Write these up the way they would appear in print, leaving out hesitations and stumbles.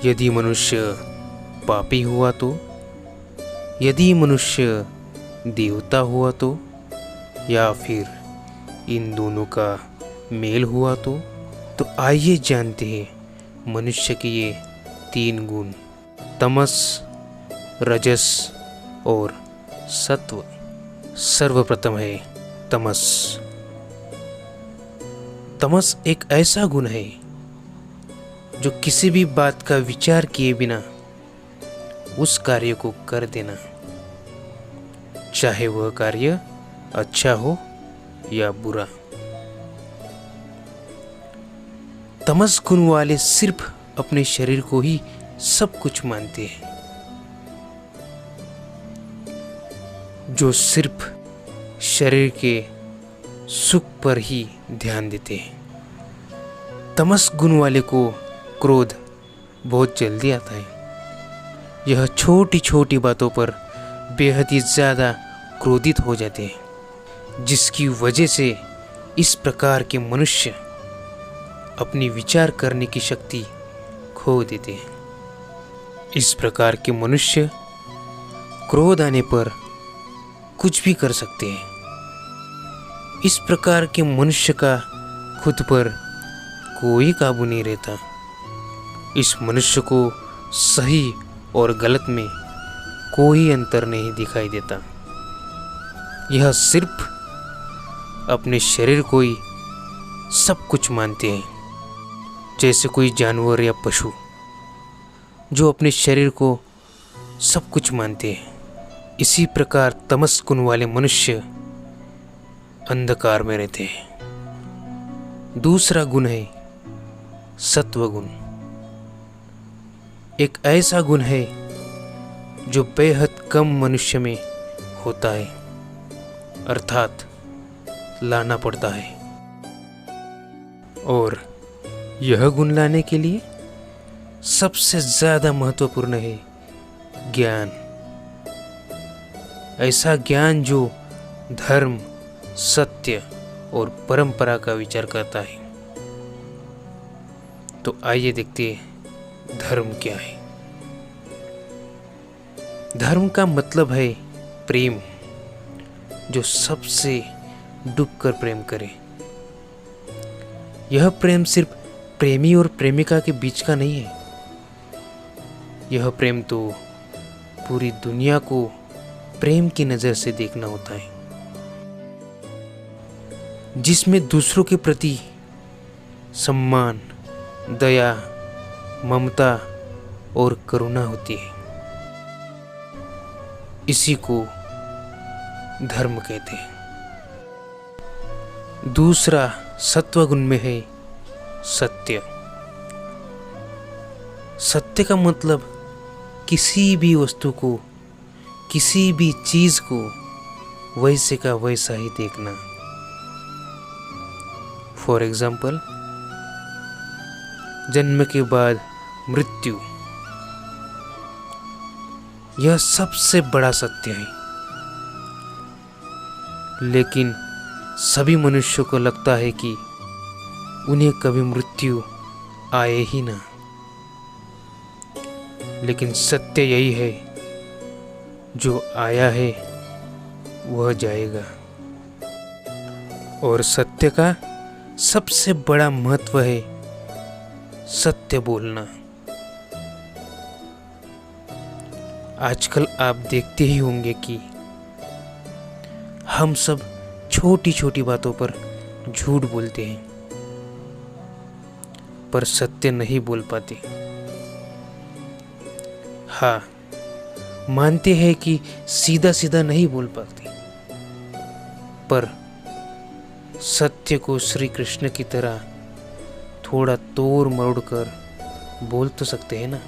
यदि मनुष्य पापी हुआ तो, यदि मनुष्य देवता हुआ तो, या फिर इन दोनों का मेल हुआ तो आइए जानते हैं मनुष्य के ये 3 गुण, तमस, रजस और सत्व। सर्वप्रथम है तमस। तमस एक ऐसा गुण है जो किसी भी बात का विचार किए बिना उस कार्य को कर देना, चाहे वह कार्य अच्छा हो या बुरा। तमस गुण वाले सिर्फ अपने शरीर को ही सब कुछ मानते हैं, जो सिर्फ शरीर के सुख पर ही ध्यान देते हैं। तमस गुण वाले को क्रोध बहुत जल्दी आता है। यह छोटी छोटी बातों पर बेहद ही ज़्यादा क्रोधित हो जाते हैं, जिसकी वजह से इस प्रकार के मनुष्य अपनी विचार करने की शक्ति खो देते हैं। इस प्रकार के मनुष्य क्रोध आने पर कुछ भी कर सकते हैं। इस प्रकार के मनुष्य का खुद पर कोई काबू नहीं रहता। इस मनुष्य को सही और गलत में कोई अंतर नहीं दिखाई देता। यह सिर्फ अपने शरीर को ही सब कुछ मानते हैं, जैसे कोई जानवर या पशु जो अपने शरीर को सब कुछ मानते हैं। इसी प्रकार तमस गुण वाले मनुष्य अंधकार में रहते हैं। दूसरा गुण है सत्व गुण। एक ऐसा गुण है जो बेहद कम मनुष्य में होता है, अर्थात लाना पड़ता है। और यह गुण लाने के लिए सबसे ज़्यादा महत्वपूर्ण है ज्ञान। ऐसा ज्ञान जो धर्म, सत्य और परंपरा का विचार करता है। तो आइए देखते हैं धर्म क्या है। धर्म का मतलब है प्रेम, जो सबसे डूबकर प्रेम करे। यह प्रेम सिर्फ प्रेमी और प्रेमिका के बीच का नहीं है। यह प्रेम तो पूरी दुनिया को प्रेम की नज़र से देखना होता है, जिसमें दूसरों के प्रति सम्मान, दया, ममता और करुणा होती है। इसी को धर्म कहते हैं। दूसरा सत्व गुण में है सत्य। सत्य का मतलब किसी भी वस्तु को, किसी भी चीज को वैसे का वैसा ही देखना। फॉर एग्जाम्पल, जन्म के बाद मृत्यु, यह सबसे बड़ा सत्य है। लेकिन सभी मनुष्यों को लगता है कि उन्हें कभी मृत्यु आए ही ना। लेकिन सत्य यही है, जो आया है वह जाएगा। और सत्य का सबसे बड़ा महत्व है सत्य बोलना। आजकल आप देखते ही होंगे कि हम सब छोटी छोटी बातों पर झूठ बोलते हैं, पर सत्य नहीं बोल पाते। हाँ, मानते हैं कि सीधा सीधा नहीं बोल पाते, पर सत्य को श्री कृष्ण की तरह थोड़ा तोड़ मरोड़ कर बोल तो सकते हैं ना।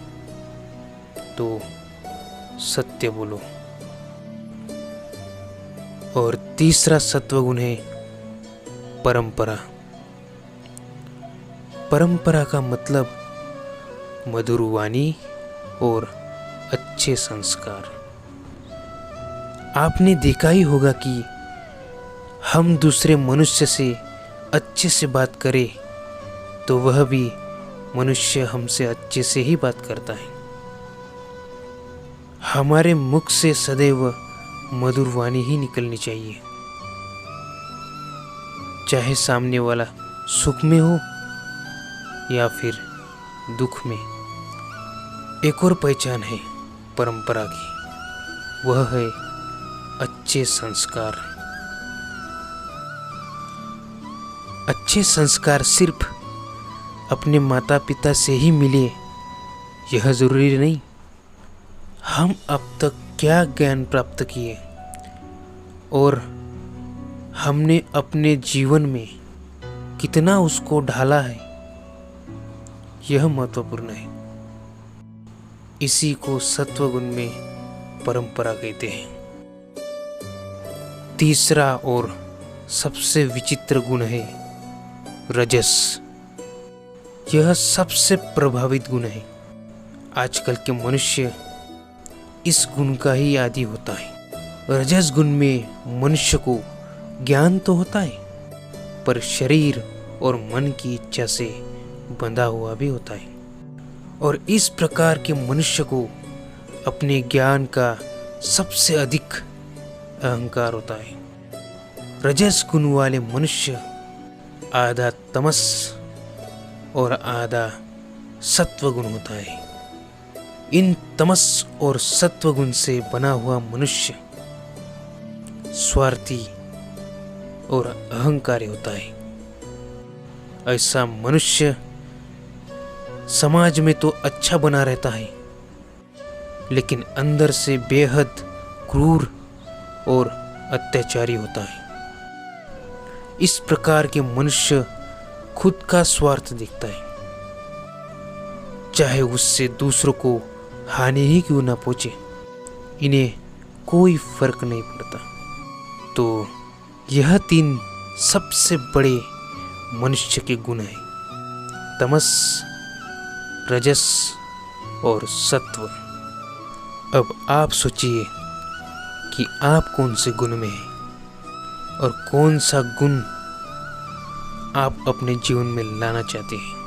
तो सत्य बोलो। और तीसरा सत्वगुण है परंपरा। परंपरा का मतलब मधुर वाणी और अच्छे संस्कार। आपने देखा ही होगा कि हम दूसरे मनुष्य से अच्छे से बात करें तो वह भी मनुष्य हमसे अच्छे से ही बात करता है। हमारे मुख से सदैव मधुर वाणी ही निकलनी चाहिए, चाहे सामने वाला सुख में हो या फिर दुख में। एक और पहचान है परंपरा की, वह है अच्छे संस्कार। अच्छे संस्कार सिर्फ अपने माता पिता से ही मिले यह जरूरी नहीं। हम अब तक क्या ज्ञान प्राप्त किए और हमने अपने जीवन में कितना उसको ढाला है, यह महत्वपूर्ण है। इसी को सत्वगुण में परंपरा कहते हैं। तीसरा और सबसे विचित्र गुण है रजस। यह सबसे प्रभावित गुण है। आजकल के मनुष्य इस गुण का ही आदी होता है। रजस गुण में मनुष्य को ज्ञान तो होता है, पर शरीर और मन की इच्छा से बंधा हुआ भी होता है। और इस प्रकार के मनुष्य को अपने ज्ञान का सबसे अधिक अहंकार होता है। रजस गुण वाले मनुष्य आधा तमस और आधा सत्व गुण होता है। इन तमस और सत्व गुण से बना हुआ मनुष्य स्वार्थी और अहंकारी होता है। ऐसा मनुष्य समाज में तो अच्छा बना रहता है, लेकिन अंदर से बेहद क्रूर और अत्याचारी होता है। इस प्रकार के मनुष्य खुद का स्वार्थ देखता है, चाहे उससे दूसरों को हानि ही क्यों ना पहुंचे, इन्हें कोई फर्क नहीं पड़ता। तो यह 3 सबसे बड़े मनुष्य के गुण हैं, तमस, रजस और सत्व। अब आप सोचिए कि आप कौन से गुण में हैं और कौन सा गुण आप अपने जीवन में लाना चाहते हैं।